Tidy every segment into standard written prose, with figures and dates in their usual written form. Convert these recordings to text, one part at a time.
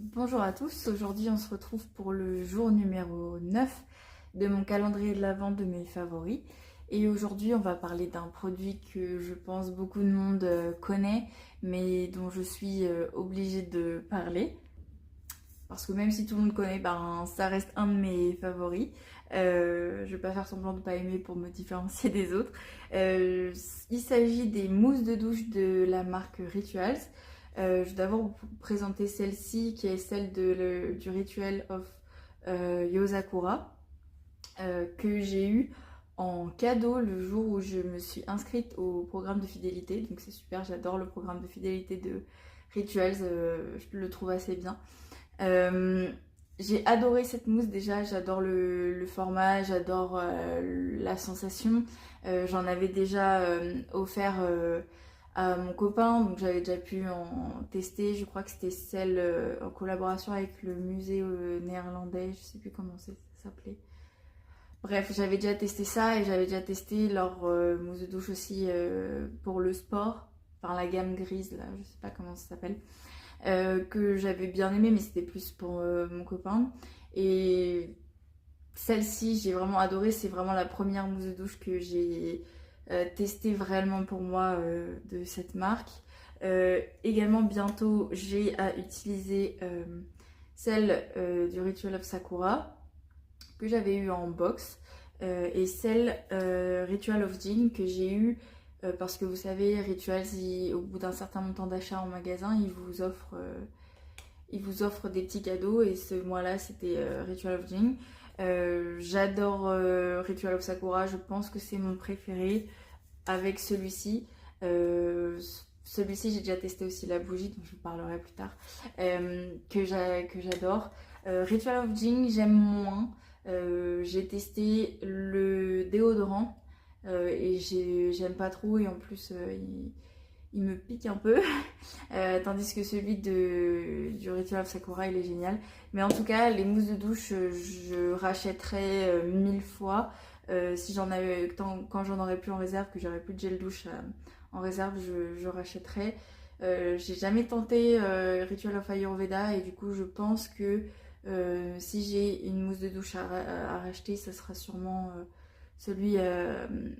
Bonjour à tous, aujourd'hui on se retrouve pour le jour numéro 9 de mon calendrier de l'Avent de mes favoris. Et aujourd'hui on va parler d'un produit que je pense beaucoup de monde connaît, mais dont je suis obligée de parler. Parce que même si tout le monde connaît, ben, ça reste un de mes favoris. Je vais pas faire semblant de pas aimer pour me différencier des autres. Euh, il s'agit des mousses de douche de la marque Rituals. Je vais d'abord vous présenter celle-ci qui est celle du Ritual of Yosakura que j'ai eu en cadeau le jour où je me suis inscrite au programme de fidélité. Donc c'est super, j'adore le programme de fidélité de Rituals, je le trouve assez bien. Euh, j'ai adoré cette mousse déjà, j'adore le format, j'adore la sensation. J'en avais déjà offert à mon copain, donc j'avais déjà pu en tester. Je crois que c'était celle en collaboration avec le musée néerlandais, je sais plus comment ça s'appelait. Bref, j'avais déjà testé ça et j'avais déjà testé leur mousse de douche aussi pour le sport, enfin la gamme grise là, je sais pas comment ça s'appelle. Que j'avais bien aimé, mais c'était plus pour mon copain. Et celle-ci, j'ai vraiment adoré. C'est vraiment la première mousse de douche que j'ai testée vraiment pour moi de cette marque. Également, bientôt, j'ai à utiliser celle du Ritual of Sakura que j'avais eu en box et celle Ritual of Jin que j'ai eu parce que vous savez, Rituals, au bout d'un certain montant d'achat en magasin, ils vous offrent des petits cadeaux et ce mois-là, c'était Ritual of Jin. J'adore Ritual of Sakura, je pense que c'est mon préféré avec celui-ci. Celui-ci, j'ai déjà testé aussi la bougie, dont je vous parlerai plus tard, que j'adore. Ritual of Jing, j'aime moins. J'ai testé le déodorant et j'aime pas trop et en plus il me pique un peu. Tandis que celui du Ritual of Sakura il est génial. Mais en tout cas, les mousses de douche, je rachèterais 1000 fois. Si j'en avais, quand j'en aurais plus en réserve, que j'aurais plus de gel douche en réserve, je rachèterais. J'ai jamais tenté Ritual of Ayurveda et du coup je pense que si j'ai une mousse de douche à racheter, ça sera sûrement celui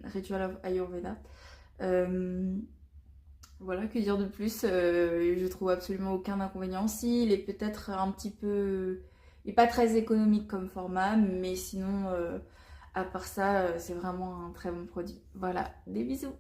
Ritual of Ayurveda. Euh, voilà, que dire de plus. Je trouve absolument aucun inconvénient. Si, il est peut-être un petit peu... Il n'est pas très économique comme format, mais sinon, à part ça, c'est vraiment un très bon produit. Voilà, des bisous.